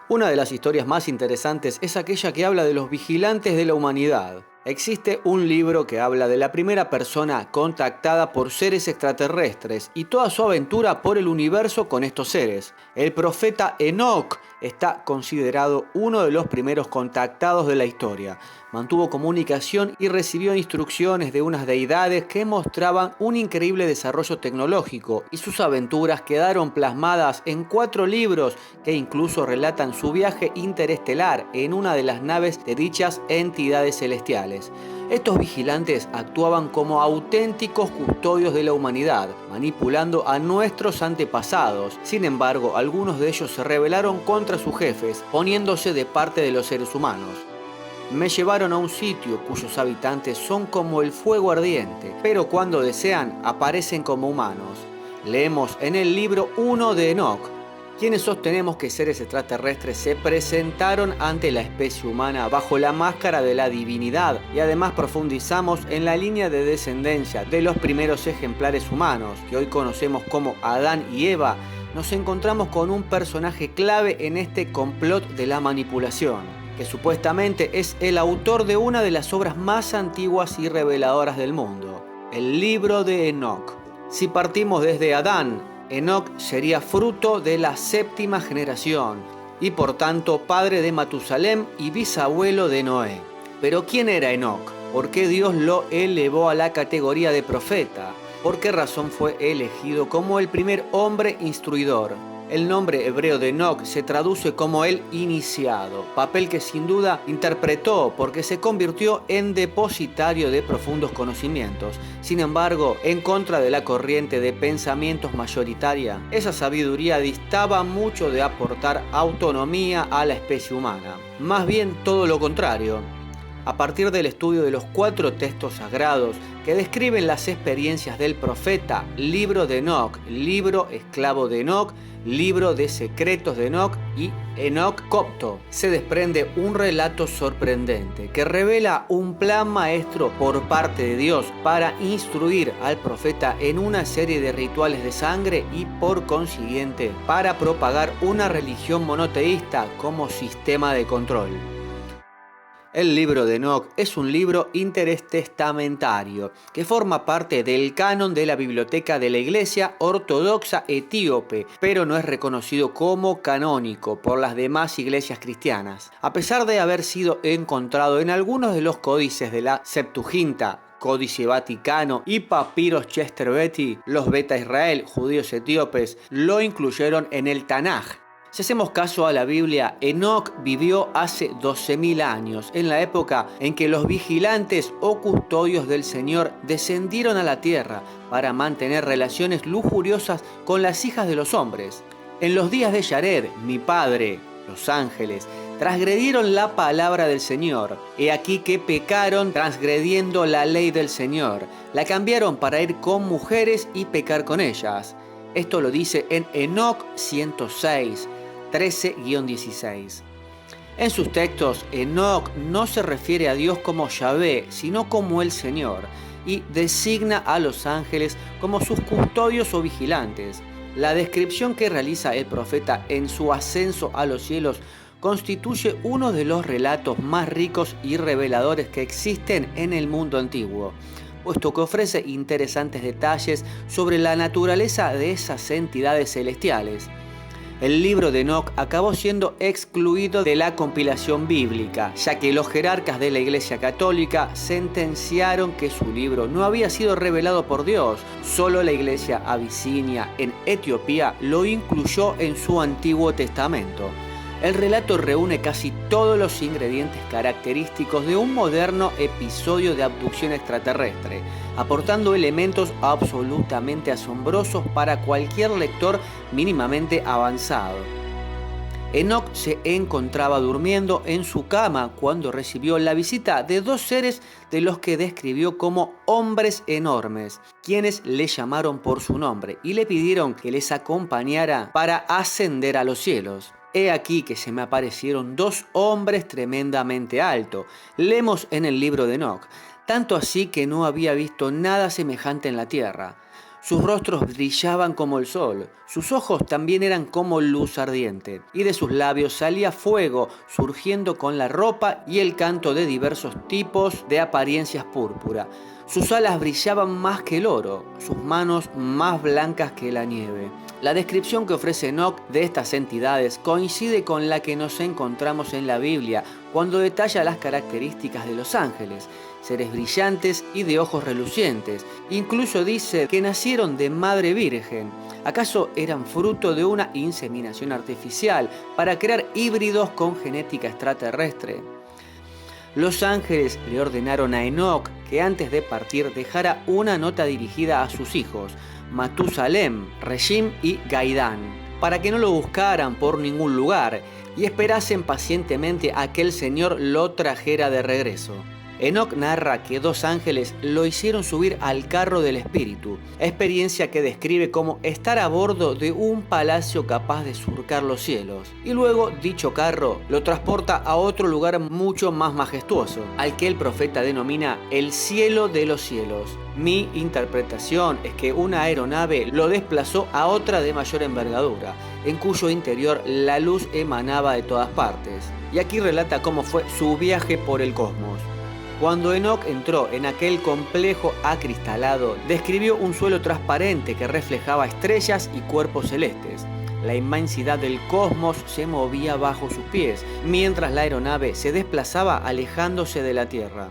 Una de las historias más interesantes es aquella que habla de los vigilantes de la humanidad. Existe un libro que habla de la primera persona contactada por seres extraterrestres y toda su aventura por el universo con estos seres. El profeta Enoc está considerado uno de los primeros contactados de la historia. Mantuvo comunicación y recibió instrucciones de unas deidades que mostraban un increíble desarrollo tecnológico, y sus aventuras quedaron plasmadas en 4 libros que incluso relatan su viaje interestelar en una de las naves de dichas entidades celestiales. Estos vigilantes actuaban como auténticos custodios de la humanidad, manipulando a nuestros antepasados. Sin embargo, algunos de ellos se rebelaron contra sus jefes, poniéndose de parte de los seres humanos. Me llevaron a un sitio cuyos habitantes son como el fuego ardiente, pero cuando desean aparecen como humanos. Leemos en el libro 1 de Enoc, quienes sostenemos que seres extraterrestres se presentaron ante la especie humana bajo la máscara de la divinidad, y además profundizamos en la línea de descendencia de los primeros ejemplares humanos, que hoy conocemos como Adán y Eva. Nos encontramos con un personaje clave en este complot de la manipulación, que supuestamente es el autor de una de las obras más antiguas y reveladoras del mundo, el libro de Enoc. Si partimos desde Adán, Enoc sería fruto de la 7ª generación y por tanto padre de Matusalem y bisabuelo de Noé. Pero ¿quién era Enoc? ¿Por qué Dios lo elevó a la categoría de profeta? ¿Por qué razón fue elegido como el primer hombre instruidor? El nombre hebreo de Enoc se traduce como el iniciado, papel que sin duda interpretó porque se convirtió en depositario de profundos conocimientos. Sin embargo, en contra de la corriente de pensamientos mayoritaria, esa sabiduría distaba mucho de aportar autonomía a la especie humana. Más bien todo lo contrario. A partir del estudio de los 4 textos sagrados que describen las experiencias del profeta, libro de Enoc, libro esclavo de Enoc, libro de secretos de Enoc y Enoc Copto, se desprende un relato sorprendente que revela un plan maestro por parte de Dios para instruir al profeta en una serie de rituales de sangre y por consiguiente para propagar una religión monoteísta como sistema de control. El libro de Enoc es un libro intertestamentario que forma parte del canon de la biblioteca de la Iglesia Ortodoxa Etíope, pero no es reconocido como canónico por las demás iglesias cristianas. A pesar de haber sido encontrado en algunos de los códices de la Septuaginta, Códice Vaticano y Papiros Chester Beatty, los Beta Israel, judíos etíopes, lo incluyeron en el Tanaj. Si hacemos caso a la Biblia, Enoc vivió hace 12.000 años, en la época en que los vigilantes o custodios del Señor descendieron a la tierra para mantener relaciones lujuriosas con las hijas de los hombres. En los días de Yared, mi padre, los ángeles, transgredieron la palabra del Señor. He aquí que pecaron transgrediendo la ley del Señor. La cambiaron para ir con mujeres y pecar con ellas. Esto lo dice en Enoc 106. 13-16. En sus textos, Enoc no se refiere a Dios como Yahvé, sino como el Señor, y designa a los ángeles como sus custodios o vigilantes. La descripción que realiza el profeta en su ascenso a los cielos constituye uno de los relatos más ricos y reveladores que existen en el mundo antiguo, puesto que ofrece interesantes detalles sobre la naturaleza de esas entidades celestiales. El libro de Enoc acabó siendo excluido de la compilación bíblica, ya que los jerarcas de la Iglesia Católica sentenciaron que su libro no había sido revelado por Dios. Solo la Iglesia Abisinia en Etiopía lo incluyó en su Antiguo Testamento. El relato reúne casi todos los ingredientes característicos de un moderno episodio de abducción extraterrestre, aportando elementos absolutamente asombrosos para cualquier lector mínimamente avanzado. Enoc se encontraba durmiendo en su cama cuando recibió la visita de 2 seres de los que describió como hombres enormes, quienes le llamaron por su nombre y le pidieron que les acompañara para ascender a los cielos. He aquí que se me aparecieron 2 hombres tremendamente altos. Leemos en el libro de Enoc, tanto así que no había visto nada semejante en la tierra. Sus rostros brillaban como el sol, sus ojos también eran como luz ardiente, y de sus labios salía fuego, surgiendo con la ropa y el canto de diversos tipos de apariencias púrpura. Sus alas brillaban más que el oro, sus manos más blancas que la nieve. La descripción que ofrece Enoc de estas entidades coincide con la que nos encontramos en la Biblia cuando detalla las características de los ángeles, seres brillantes y de ojos relucientes. Incluso dice que nacieron de madre virgen. ¿Acaso eran fruto de una inseminación artificial para crear híbridos con genética extraterrestre? Los ángeles le ordenaron a Enoc que antes de partir dejara una nota dirigida a sus hijos, Matusalem, Regim y Gaidán, para que no lo buscaran por ningún lugar y esperasen pacientemente a que el Señor lo trajera de regreso. Enoc narra que dos ángeles lo hicieron subir al carro del espíritu, experiencia que describe como estar a bordo de un palacio capaz de surcar los cielos, y luego dicho carro lo transporta a otro lugar mucho más majestuoso, al que el profeta denomina el cielo de los cielos. Mi interpretación es que una aeronave lo desplazó a otra de mayor envergadura, en cuyo interior la luz emanaba de todas partes, y aquí relata cómo fue su viaje por el cosmos. Cuando Enoc entró en aquel complejo acristalado, describió un suelo transparente que reflejaba estrellas y cuerpos celestes. La inmensidad del cosmos se movía bajo sus pies, mientras la aeronave se desplazaba alejándose de la Tierra.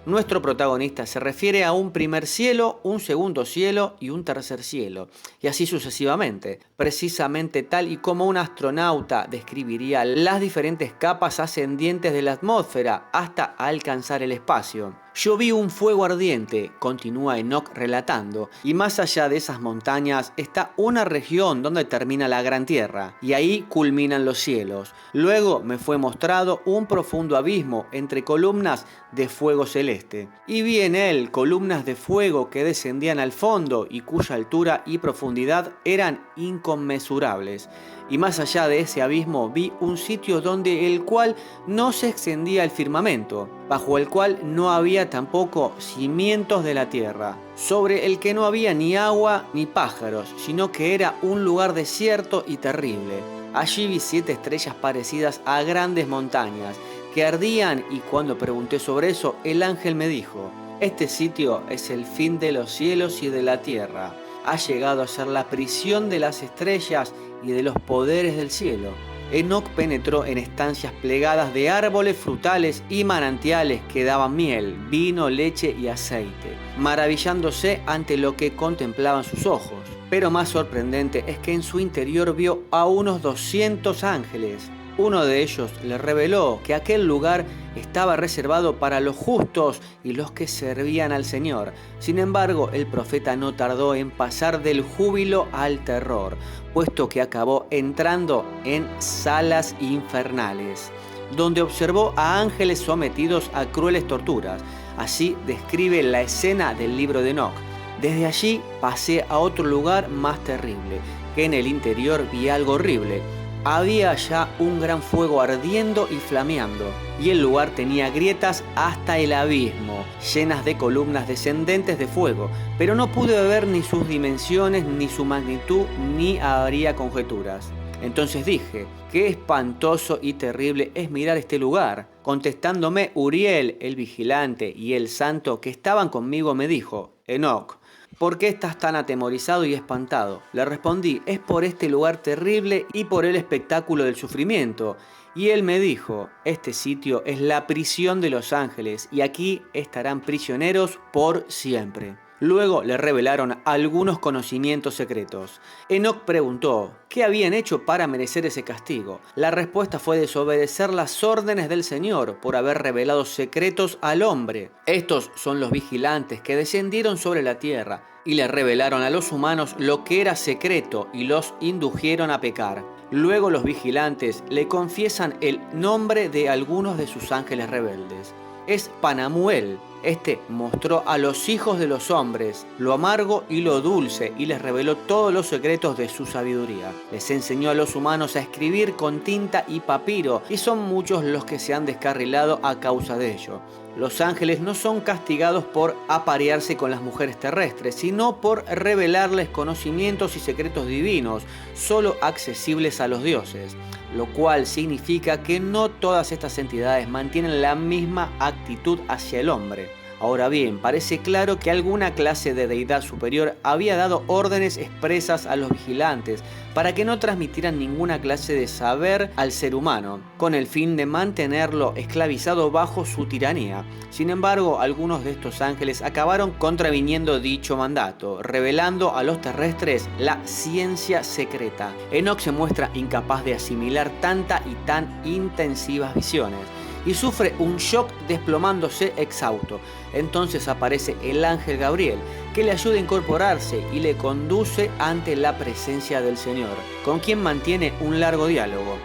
Nuestro protagonista se refiere a un primer cielo, un segundo cielo y un tercer cielo, y así sucesivamente, precisamente tal y como un astronauta describiría las diferentes capas ascendientes de la atmósfera hasta alcanzar el espacio. Yo vi un fuego ardiente, continúa Enoc relatando, y más allá de esas montañas está una región donde termina la gran tierra, y ahí culminan los cielos. Luego me fue mostrado un profundo abismo entre columnas de fuego celeste, y vi en él columnas de fuego que descendían al fondo y cuya altura y profundidad eran inconmensurables. Y más allá de ese abismo vi un sitio donde el cual no se extendía el firmamento, bajo el cual no había tampoco cimientos de la tierra, sobre el que no había ni agua ni pájaros, sino que era un lugar desierto y terrible. Allí vi 7 estrellas parecidas a grandes montañas, que ardían, y cuando pregunté sobre eso, el ángel me dijo: este sitio es el fin de los cielos y de la tierra. Ha llegado a ser la prisión de las estrellas y de los poderes del cielo. Enoc penetró en estancias plegadas de árboles frutales y manantiales que daban miel, vino, leche y aceite, maravillándose ante lo que contemplaban sus ojos. Pero más sorprendente es que en su interior vio a unos 200 ángeles. Uno de ellos le reveló que aquel lugar estaba reservado para los justos y los que servían al Señor. Sin embargo, el profeta no tardó en pasar del júbilo al terror, puesto que acabó entrando en salas infernales, donde observó a ángeles sometidos a crueles torturas. Así describe la escena del libro de Enoc. Desde allí pasé a otro lugar más terrible, que en el interior vi algo horrible. Había allá un gran fuego ardiendo y flameando, y el lugar tenía grietas hasta el abismo, llenas de columnas descendentes de fuego, pero no pude ver ni sus dimensiones, ni su magnitud, ni haría conjeturas. Entonces dije: qué espantoso y terrible es mirar este lugar. Contestándome, Uriel, el vigilante, y el santo que estaban conmigo me dijo: Enoc, ¿por qué estás tan atemorizado y espantado? Le respondí: es por este lugar terrible y por el espectáculo del sufrimiento. Y él me dijo: este sitio es la prisión de los ángeles, y aquí estarán prisioneros por siempre. Luego le revelaron algunos conocimientos secretos. Enoc preguntó: ¿qué habían hecho para merecer ese castigo? La respuesta fue desobedecer las órdenes del Señor por haber revelado secretos al hombre. Estos son los vigilantes que descendieron sobre la tierra y le revelaron a los humanos lo que era secreto y los indujeron a pecar. Luego los vigilantes le confiesan el nombre de algunos de sus ángeles rebeldes. Es Panamuel, Este mostró a los hijos de los hombres lo amargo y lo dulce y les reveló todos los secretos de su sabiduría. Les enseñó a los humanos a escribir con tinta y papiro y son muchos los que se han descarrilado a causa de ello. Los ángeles no son castigados por aparearse con las mujeres terrestres, sino por revelarles conocimientos y secretos divinos, solo accesibles a los dioses, lo cual significa que no todas estas entidades mantienen la misma actitud hacia el hombre. Ahora bien, parece claro que alguna clase de deidad superior había dado órdenes expresas a los vigilantes para que no transmitieran ninguna clase de saber al ser humano, con el fin de mantenerlo esclavizado bajo su tiranía. Sin embargo, algunos de estos ángeles acabaron contraviniendo dicho mandato, revelando a los terrestres la ciencia secreta. Enoc se muestra incapaz de asimilar tanta y tan intensivas visiones y sufre un shock desplomándose exhausto. Entonces aparece el ángel Gabriel, que le ayuda a incorporarse y le conduce ante la presencia del Señor, con quien mantiene un largo diálogo.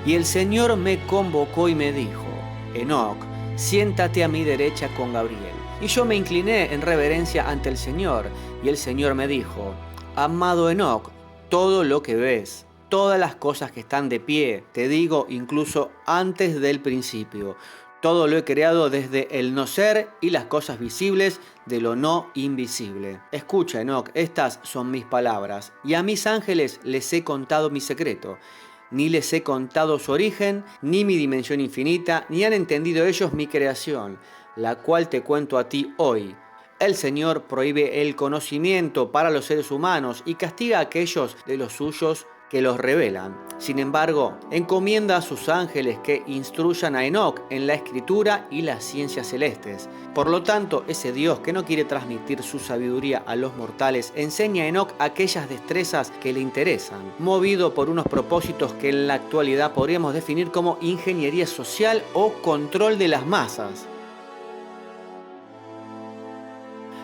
Y el Señor me convocó y me dijo: Enoc, siéntate a mi derecha con Gabriel. Y yo me incliné en reverencia ante el Señor, y el Señor me dijo: Amado Enoc, todo lo que ves, todas las cosas que están de pie, te digo incluso antes del principio. Todo lo he creado desde el no ser y las cosas visibles de lo no invisible. Escucha, Enoc, estas son mis palabras, y a mis ángeles les he contado mi secreto. Ni les he contado su origen, ni mi dimensión infinita, ni han entendido ellos mi creación, la cual te cuento a ti hoy. El Señor prohíbe el conocimiento para los seres humanos y castiga a aquellos de los suyos que los revelan. Sin embargo, encomienda a sus ángeles que instruyan a Enoc en la escritura y las ciencias celestes. Por lo tanto, ese Dios que no quiere transmitir su sabiduría a los mortales enseña a Enoc aquellas destrezas que le interesan, movido por unos propósitos que en la actualidad podríamos definir como ingeniería social o control de las masas.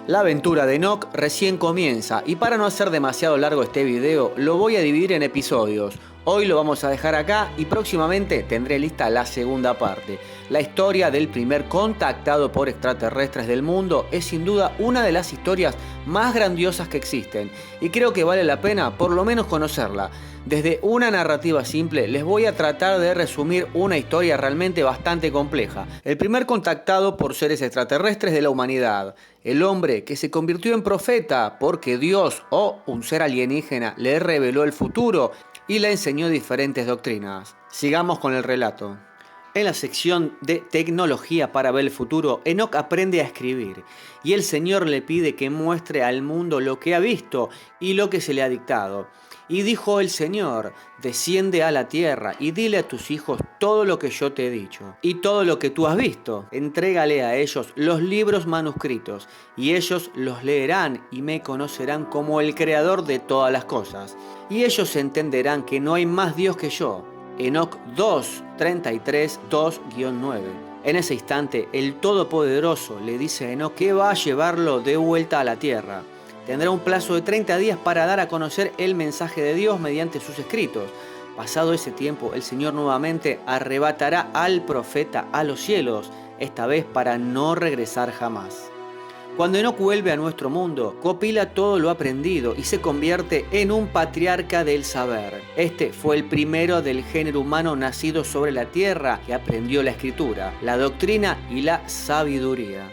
La aventura de Enoc recién comienza y para no hacer demasiado largo este video lo voy a dividir en episodios. Hoy lo vamos a dejar acá y próximamente tendré lista la segunda parte. La historia del primer contactado por extraterrestres del mundo es sin duda una de las historias más grandiosas que existen y creo que vale la pena por lo menos conocerla. Desde una narrativa simple les voy a tratar de resumir una historia realmente bastante compleja. El primer contactado por seres extraterrestres de la humanidad. El hombre que se convirtió en profeta porque Dios o un ser alienígena le reveló el futuro y le enseñó diferentes doctrinas. Sigamos con el relato. En la sección de tecnología para ver el futuro, Enoc aprende a escribir y el Señor le pide que muestre al mundo lo que ha visto y lo que se le ha dictado. Y dijo el Señor: desciende a la tierra y dile a tus hijos todo lo que yo te he dicho y todo lo que tú has visto. Entrégale a ellos los libros manuscritos y ellos los leerán y me conocerán como el creador de todas las cosas. Y ellos entenderán que no hay más Dios que yo. Enoc 2:33, 2-9. En ese instante, el Todopoderoso le dice a Enoc que va a llevarlo de vuelta a la tierra. Tendrá un plazo de 30 días para dar a conocer el mensaje de Dios mediante sus escritos. Pasado ese tiempo, el Señor nuevamente arrebatará al profeta a los cielos, esta vez para no regresar jamás. Cuando Enoc vuelve a nuestro mundo, copila todo lo aprendido y se convierte en un patriarca del saber. Este fue el primero del género humano nacido sobre la tierra que aprendió la escritura, la doctrina y la sabiduría.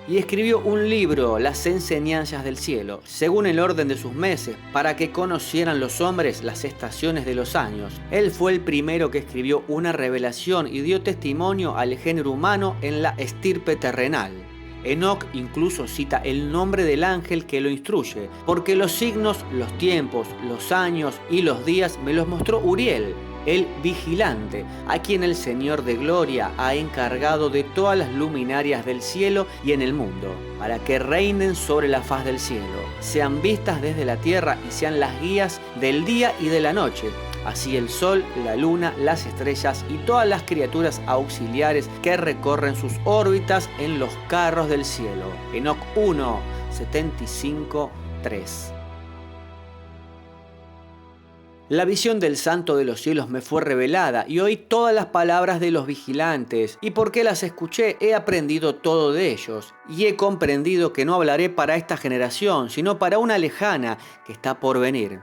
Y escribió un libro, Las enseñanzas del cielo, según el orden de sus meses, para que conocieran los hombres las estaciones de los años. Él fue el primero que escribió una revelación y dio testimonio al género humano en la estirpe terrenal. Enoc incluso cita el nombre del ángel que lo instruye, porque los signos, los tiempos, los años y los días me los mostró Uriel, el vigilante, a quien el Señor de Gloria ha encargado de todas las luminarias del cielo y en el mundo, para que reinen sobre la faz del cielo, sean vistas desde la tierra y sean las guías del día y de la noche. Así el sol, la luna, las estrellas y todas las criaturas auxiliares que recorren sus órbitas en los carros del cielo. Enoc 1:75-3. La visión del Santo de los cielos me fue revelada y oí todas las palabras de los vigilantes, y porque las escuché he aprendido todo de ellos, y he comprendido que no hablaré para esta generación, sino para una lejana que está por venir.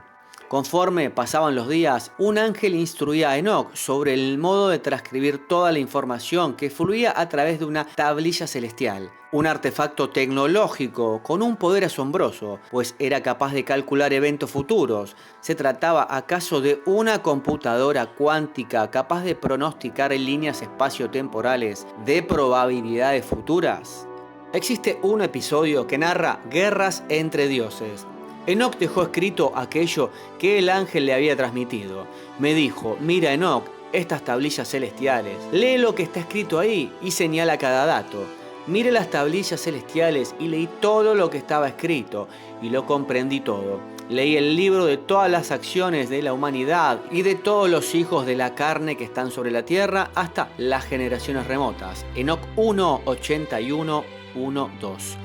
Conforme pasaban los días, un ángel instruía a Enoc sobre el modo de transcribir toda la información que fluía a través de una tablilla celestial, un artefacto tecnológico con un poder asombroso, pues era capaz de calcular eventos futuros. ¿Se trataba acaso de una computadora cuántica capaz de pronosticar en líneas espaciotemporales de probabilidades futuras? Existe un episodio que narra guerras entre dioses. Enoc dejó escrito aquello que el ángel le había transmitido. Me dijo: mira, Enoc, estas tablillas celestiales, lee lo que está escrito ahí y señala cada dato. Miré las tablillas celestiales y leí todo lo que estaba escrito y lo comprendí todo. Leí el libro de todas las acciones de la humanidad y de todos los hijos de la carne que están sobre la tierra hasta las generaciones remotas. Enoc 1, 81, 1, 2.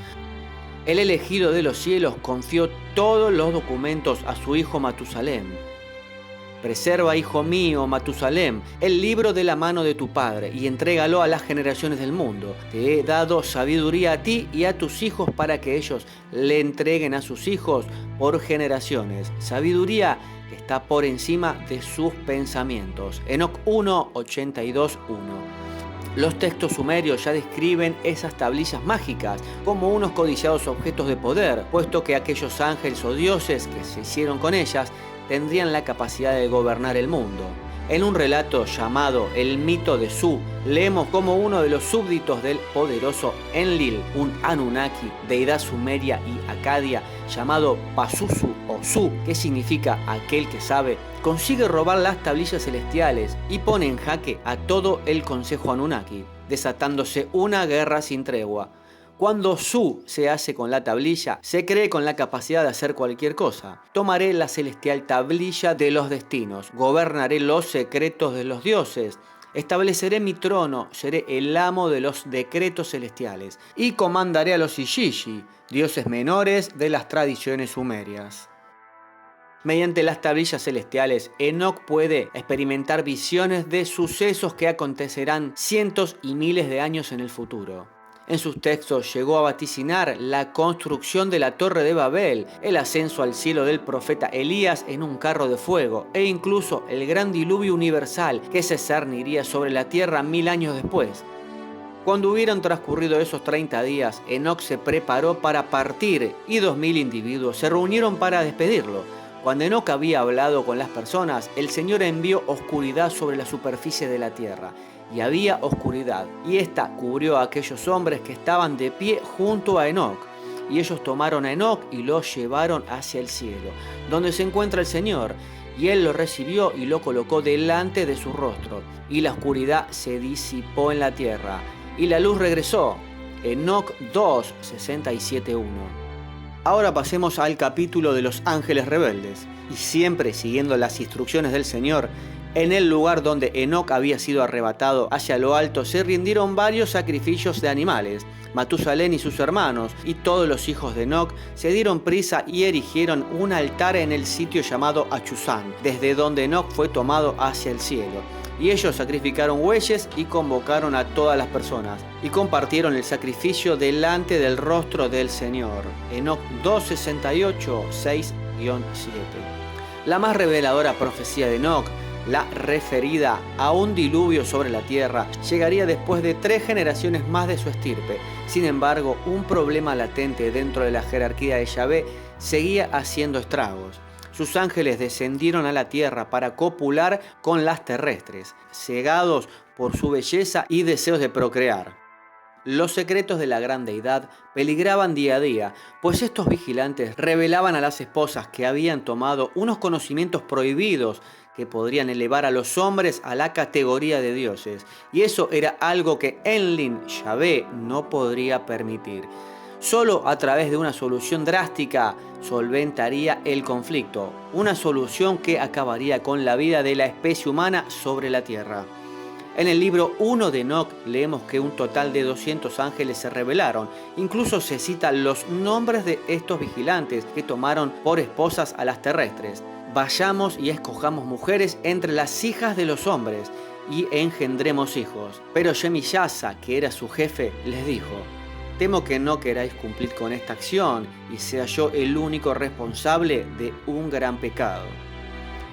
El elegido de los cielos confió todos los documentos a su hijo Matusalem. Preserva, hijo mío, Matusalem, el libro de la mano de tu padre y entrégalo a las generaciones del mundo. Te he dado sabiduría a ti y a tus hijos para que ellos le entreguen a sus hijos por generaciones. Sabiduría que está por encima de sus pensamientos. Enoc 1, 82, 1. Los textos sumerios ya describen esas tablillas mágicas como unos codiciados objetos de poder, puesto que aquellos ángeles o dioses que se hicieron con ellas tendrían la capacidad de gobernar el mundo. En un relato llamado El mito de Su, leemos como uno de los súbditos del poderoso Enlil, un Anunnaki, deidad sumeria y acadia, llamado Pazuzu o Su, que significa aquel que sabe, consigue robar las tablillas celestiales y pone en jaque a todo el consejo Anunnaki, desatándose una guerra sin tregua. Cuando Su se hace con la tablilla, se cree con la capacidad de hacer cualquier cosa. Tomaré la celestial tablilla de los destinos, gobernaré los secretos de los dioses, estableceré mi trono, seré el amo de los decretos celestiales y comandaré a los Ishishi, dioses menores de las tradiciones sumerias. Mediante las tablillas celestiales, Enoc puede experimentar visiones de sucesos que acontecerán cientos y miles de años en el futuro. En sus textos llegó a vaticinar la construcción de la Torre de Babel, el ascenso al cielo del profeta Elías en un carro de fuego e incluso el gran diluvio universal que se cerniría sobre la tierra 1000 años después. Cuando hubieron transcurrido esos 30 días, Enoc se preparó para partir y 2000 individuos se reunieron para despedirlo. Cuando Enoc había hablado con las personas, el Señor envió oscuridad sobre la superficie de la tierra. Y había oscuridad, y ésta cubrió a aquellos hombres que estaban de pie junto a Enoc. Y ellos tomaron a Enoc y lo llevaron hacia el cielo, donde se encuentra el Señor. Y él lo recibió y lo colocó delante de su rostro. Y la oscuridad se disipó en la tierra, y la luz regresó. Enoc 2, 67, 1. Ahora pasemos al capítulo de los ángeles rebeldes. Y siempre siguiendo las instrucciones del Señor, en el lugar donde Enoc había sido arrebatado hacia lo alto se rindieron varios sacrificios de animales. Matusalén y sus hermanos y todos los hijos de Enoc se dieron prisa y erigieron un altar en el sitio llamado Achusán, desde donde Enoc fue tomado hacia el cielo. Y ellos sacrificaron bueyes y convocaron a todas las personas y compartieron el sacrificio delante del rostro del Señor. Enoc 2:68, 6-7. La más reveladora profecía de Enoc, la referida a un diluvio sobre la tierra, llegaría después de 3 generaciones más de su estirpe. Sin embargo, un problema latente dentro de la jerarquía de Yahvé seguía haciendo estragos. Sus ángeles descendieron a la tierra para copular con las terrestres, cegados por su belleza y deseos de procrear. Los secretos de la gran deidad peligraban día a día, pues estos vigilantes revelaban a las esposas que habían tomado unos conocimientos prohibidos que podrían elevar a los hombres a la categoría de dioses, y eso era algo que Enlil, Yahvé, no podría permitir. Solo a través de una solución drástica solventaría el conflicto, una solución que acabaría con la vida de la especie humana sobre la tierra. En el libro 1 de Enoc leemos que un total de 200 ángeles se rebelaron. Incluso se citan los nombres de estos vigilantes que tomaron por esposas a las terrestres. vayamos y escojamos mujeres entre las hijas de los hombres y engendremos hijos. Pero Shemiyasa, que era su jefe, les dijo: temo que no queráis cumplir con esta acción y sea yo el único responsable de un gran pecado.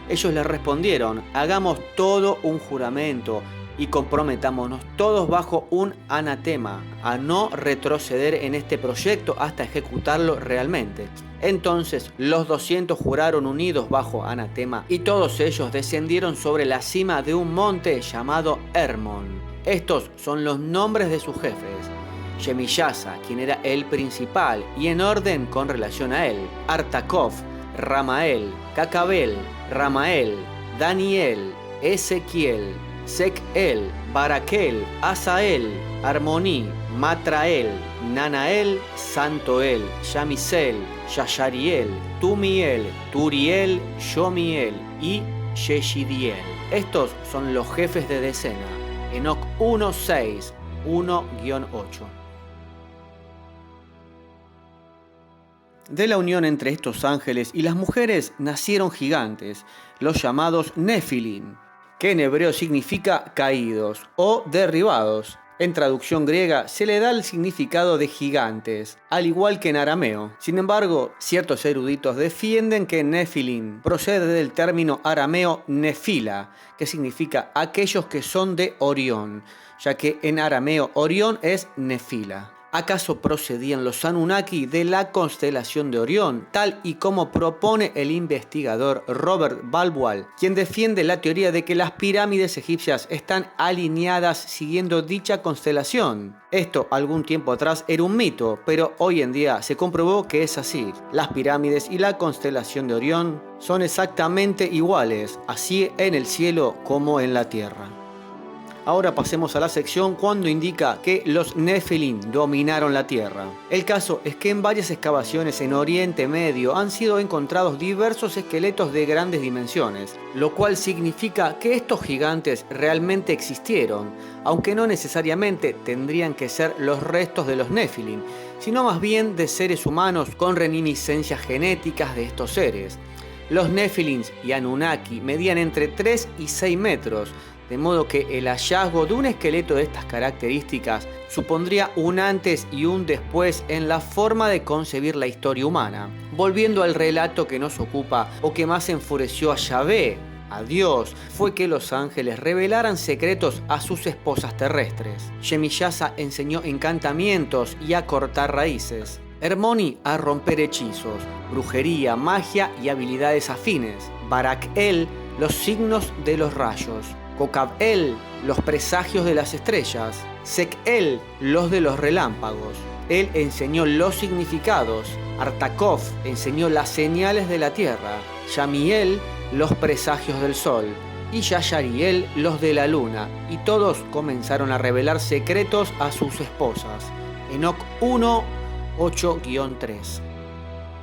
Ellos le respondieron: hagamos todo un juramento y comprometámonos todos bajo un anatema a no retroceder en este proyecto hasta ejecutarlo realmente. Entonces los 200 juraron unidos bajo anatema y todos ellos descendieron sobre la cima de un monte llamado Hermón. Estos son los nombres de sus jefes: Shemiyasa, quien era el principal, y en orden con relación a él: Artakov, Ramael, Cacabel, Ramael, Daniel, Ezequiel, Sekel, Barakel, Asael, Armoní, Matrael, Nanael, Santoel, Yamisel, Yashariel, Tumiel, Turiel, Yomiel y Yeshidiel. Estos son los jefes de decena. Enoc 1:6, 1-8. De la unión entre estos ángeles y las mujeres nacieron gigantes, los llamados Nefilim, que en hebreo significa caídos o derribados. En traducción griega se le da el significado de gigantes, al igual que en arameo. Sin embargo, ciertos eruditos defienden que Nefilim procede del término arameo nefila, que significa aquellos que son de Orión, ya que en arameo Orión es nefila. ¿Acaso procedían los Anunnaki de la constelación de Orión, tal y como propone el investigador Robert Balwal, quien defiende la teoría de que las pirámides egipcias están alineadas siguiendo dicha constelación? Esto algún tiempo atrás era un mito, pero hoy en día se comprobó que es así. Las pirámides y la constelación de Orión son exactamente iguales, así en el cielo como en la tierra. Ahora pasemos a la sección cuando indica que los Nefilim dominaron la tierra. El caso es que en varias excavaciones en Oriente Medio han sido encontrados diversos esqueletos de grandes dimensiones, lo cual significa que estos gigantes realmente existieron, aunque no necesariamente tendrían que ser los restos de los Nefilim, sino más bien de seres humanos con reminiscencias genéticas de estos seres. Los Nefilim y Anunnaki medían entre 3 y 6 metros, de modo que el hallazgo de un esqueleto de estas características supondría un antes y un después en la forma de concebir la historia humana. Volviendo al relato que nos ocupa o que más enfureció a Yahvé, a Dios, fue que los ángeles revelaran secretos a sus esposas terrestres. Shemiyasa enseñó encantamientos y a cortar raíces. Hermoni a romper hechizos, brujería, magia y habilidades afines. Barakel, los signos de los rayos. Cocab-el, los presagios de las estrellas. Sek-el, los de los relámpagos. Él enseñó los significados. Artakov enseñó las señales de la tierra. Yamiel, los presagios del sol. Y Yashariel, los de la luna. Y todos comenzaron a revelar secretos a sus esposas. Enoc 1, 8-3.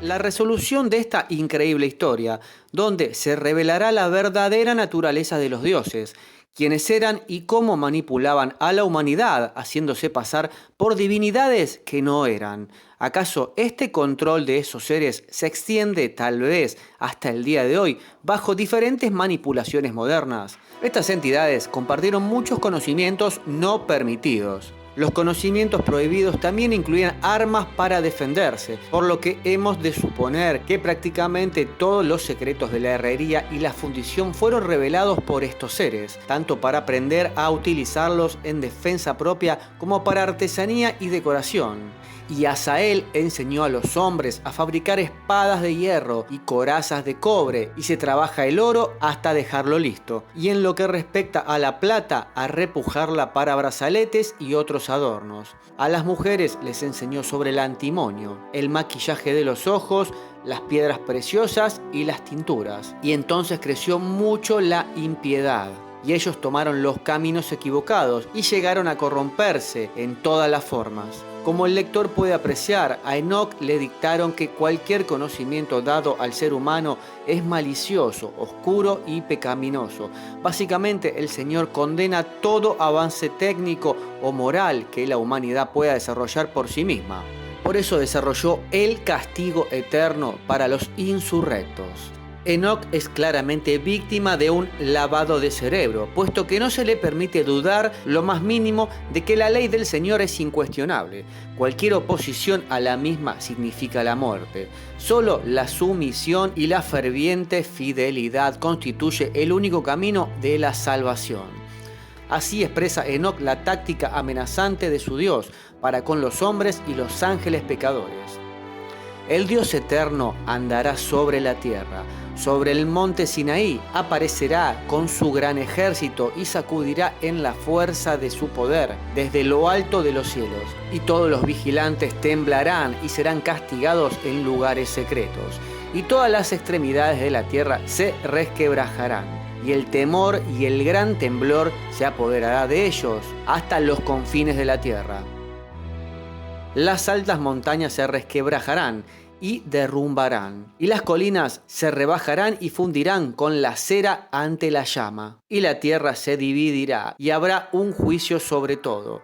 La resolución de esta increíble historia, donde se revelará la verdadera naturaleza de los dioses, quiénes eran y cómo manipulaban a la humanidad, haciéndose pasar por divinidades que no eran. ¿Acaso este control de esos seres se extiende tal vez hasta el día de hoy bajo diferentes manipulaciones modernas? Estas entidades compartieron muchos conocimientos no permitidos. Los conocimientos prohibidos también incluían armas para defenderse, por lo que hemos de suponer que prácticamente todos los secretos de la herrería y la fundición fueron revelados por estos seres, tanto para aprender a utilizarlos en defensa propia como para artesanía y decoración. Y Asael enseñó a los hombres a fabricar espadas de hierro y corazas de cobre, y se trabaja el oro hasta dejarlo listo. Y en lo que respecta a la plata, a repujarla para brazaletes y otros adornos. A las mujeres les enseñó sobre el antimonio, el maquillaje de los ojos, las piedras preciosas y las tinturas. Y entonces creció mucho la impiedad. Y ellos tomaron los caminos equivocados y llegaron a corromperse en todas las formas. Como el lector puede apreciar, a Enoc le dictaron que cualquier conocimiento dado al ser humano es malicioso, oscuro y pecaminoso. Básicamente, el Señor condena todo avance técnico o moral que la humanidad pueda desarrollar por sí misma. Por eso desarrolló el castigo eterno para los insurrectos. Enoc es claramente víctima de un lavado de cerebro, puesto que no se le permite dudar lo más mínimo de que la ley del Señor es incuestionable. Cualquier oposición a la misma significa la muerte. Solo la sumisión y la ferviente fidelidad constituye el único camino de la salvación. Así expresa Enoc la táctica amenazante de su Dios para con los hombres y los ángeles pecadores. El Dios eterno andará sobre la tierra, sobre el monte Sinaí, aparecerá con su gran ejército y sacudirá en la fuerza de su poder desde lo alto de los cielos. Y todos los vigilantes temblarán y serán castigados en lugares secretos. Y todas las extremidades de la tierra se resquebrajarán. Y el temor y el gran temblor se apoderará de ellos hasta los confines de la tierra. Las altas montañas se resquebrajarán y derrumbarán, y las colinas se rebajarán y fundirán con la cera ante la llama, y la tierra se dividirá, y habrá un juicio sobre todo.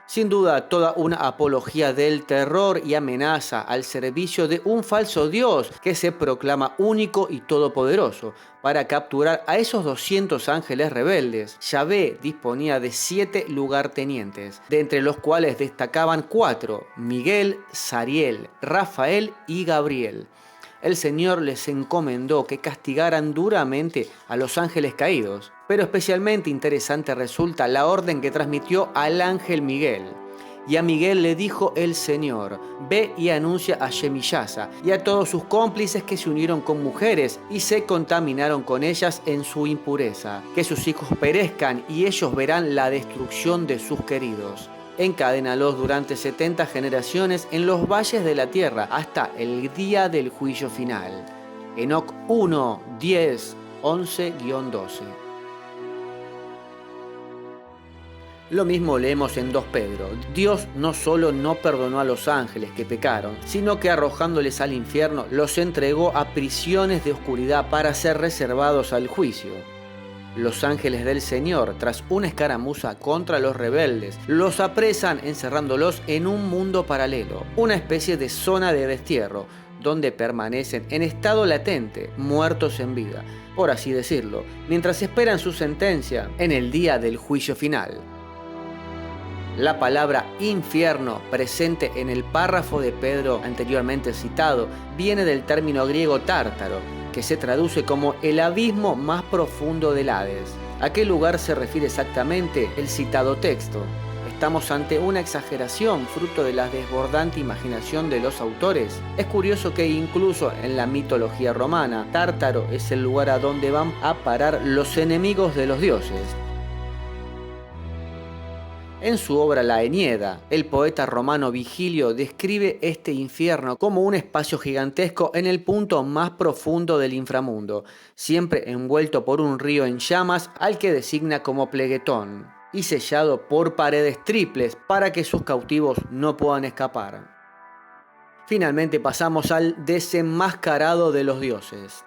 Sin duda, toda una apología del terror y amenaza al servicio de un falso Dios que se proclama único y todopoderoso. Para capturar a esos 200 ángeles rebeldes, Yahvé disponía de 7 lugartenientes, de entre los cuales destacaban 4, Miguel, Sariel, Rafael y Gabriel. El Señor les encomendó que castigaran duramente a los ángeles caídos, pero especialmente interesante resulta la orden que transmitió al ángel Miguel. Y a Miguel le dijo el Señor: ve y anuncia a Shemiyasa y a todos sus cómplices que se unieron con mujeres y se contaminaron con ellas en su impureza, que sus hijos perezcan y ellos verán la destrucción de sus queridos. Encadénalos durante 70 generaciones en los valles de la tierra hasta el día del juicio final. Enoc 1, 10, 11-12. Lo mismo leemos en 2 Pedro. Dios no solo no perdonó a los ángeles que pecaron, sino que arrojándoles al infierno los entregó a prisiones de oscuridad para ser reservados al juicio. Los ángeles del Señor, tras una escaramuza contra los rebeldes, los apresan encerrándolos en un mundo paralelo, una especie de zona de destierro, donde permanecen en estado latente, muertos en vida, por así decirlo, mientras esperan su sentencia en el día del juicio final. La palabra infierno, presente en el párrafo de Pedro anteriormente citado, viene del término griego tártaro, que se traduce como el abismo más profundo del Hades. ¿A qué lugar se refiere exactamente el citado texto? ¿Estamos ante una exageración fruto de la desbordante imaginación de los autores? Es curioso que incluso en la mitología romana, Tártaro es el lugar a donde van a parar los enemigos de los dioses. En su obra La Eneida, el poeta romano Vigilio describe este infierno como un espacio gigantesco en el punto más profundo del inframundo, siempre envuelto por un río en llamas al que designa como Pleguetón, y sellado por paredes triples para que sus cautivos no puedan escapar. Finalmente pasamos al desenmascarado de los dioses.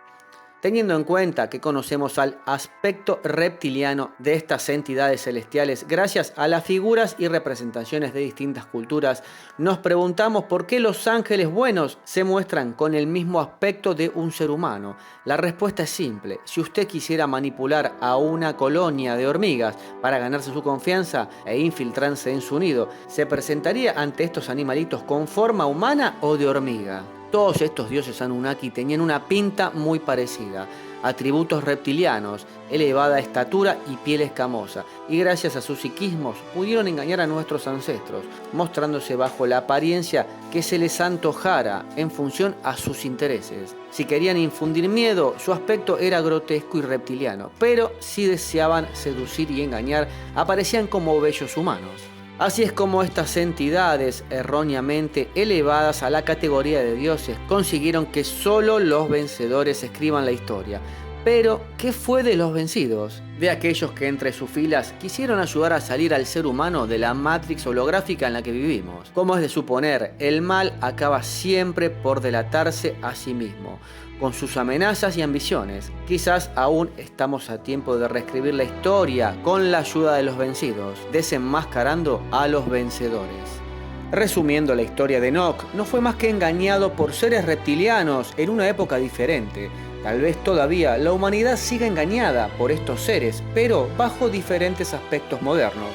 Teniendo en cuenta que conocemos al aspecto reptiliano de estas entidades celestiales gracias a las figuras y representaciones de distintas culturas, nos preguntamos por qué los ángeles buenos se muestran con el mismo aspecto de un ser humano. La respuesta es simple: si usted quisiera manipular a una colonia de hormigas para ganarse su confianza e infiltrarse en su nido, ¿se presentaría ante estos animalitos con forma humana o de hormiga? Todos estos dioses Anunnaki tenían una pinta muy parecida, atributos reptilianos, elevada estatura y piel escamosa, y gracias a sus psiquismos pudieron engañar a nuestros ancestros, mostrándose bajo la apariencia que se les antojara en función a sus intereses. Si querían infundir miedo, su aspecto era grotesco y reptiliano, pero si deseaban seducir y engañar, aparecían como bellos humanos. Así es como estas entidades, erróneamente elevadas a la categoría de dioses, consiguieron que solo los vencedores escriban la historia. Pero, ¿qué fue de los vencidos? De aquellos que entre sus filas quisieron ayudar a salir al ser humano de la matrix holográfica en la que vivimos. Como es de suponer, el mal acaba siempre por delatarse a sí mismo, con sus amenazas y ambiciones. Quizás aún estamos a tiempo de reescribir la historia con la ayuda de los vencidos, desenmascarando a los vencedores. Resumiendo la historia de Enoc, no fue más que engañado por seres reptilianos en una época diferente. Tal vez todavía la humanidad siga engañada por estos seres, pero bajo diferentes aspectos modernos.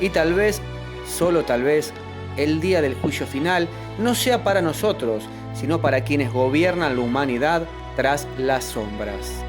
Y tal vez, solo tal vez, el día del juicio final no sea para nosotros, sino para quienes gobiernan la humanidad tras las sombras.